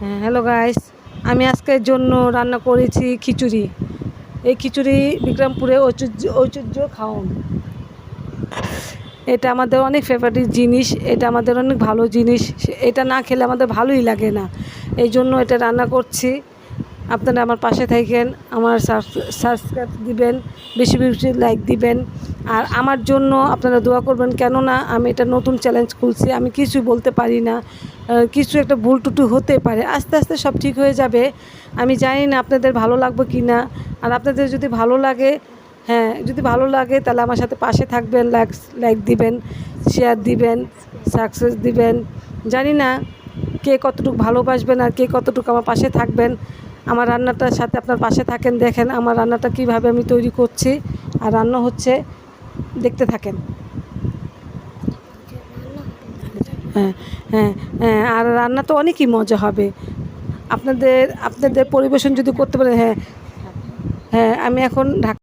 হ্যাঁ, hello guys, আমি আজকের জন্য রান্না করেছি খিচুড়ি। এই খিচুড়ি বিক্রমপুরে ঐতিহ্য খাওন। এটা আমাদের অনেক ফেভারিট জিনিস, এটা আমাদের অনেক ভালো জিনিস। এটা না খেলে আমাদের ভালোই লাগে না, এই জন্য এটা রান্না করছি। আপনারা আমার পাশে থাকেন, আমার সাবস্ক্রাইব দিবেন, বেশি বেশি লাইক দিবেন, আর আমার জন্য আপনারা দোয়া করবেন। কেননা আমি এটা নতুন চ্যালেঞ্জ খুলছি, আমি কিছু বলতে পারি না, কিছু একটা ভুল টুটু হতে পারে, আস্তে আস্তে সব ঠিক হয়ে যাবে। আমি জানি না আপনাদের ভালো লাগবে কি না, আর আপনাদের যদি ভালো লাগে, হ্যাঁ যদি ভালো লাগে তাহলে আমার সাথে পাশে থাকবেন, লাইক দিবেন, শেয়ার দিবেন, সাকসেস দিবেন। জানি না কে কতটুকু ভালোবাসবেন আর কে কতটুকু আমার পাশে থাকবেন। আমার রান্নাটার সাথে আপনার পাশে থাকেন, দেখেন আমার রান্নাটা কিভাবে আমি তৈরি করছি আর রান্না হচ্ছে, দেখতে থাকেন। হ্যাঁ হ্যাঁ হ্যাঁ, আর রান্না তো অনেকই মজা হবে। আপনাদের পরিবেশন যদি করতে পারেন। হ্যাঁ হ্যাঁ, আমি এখন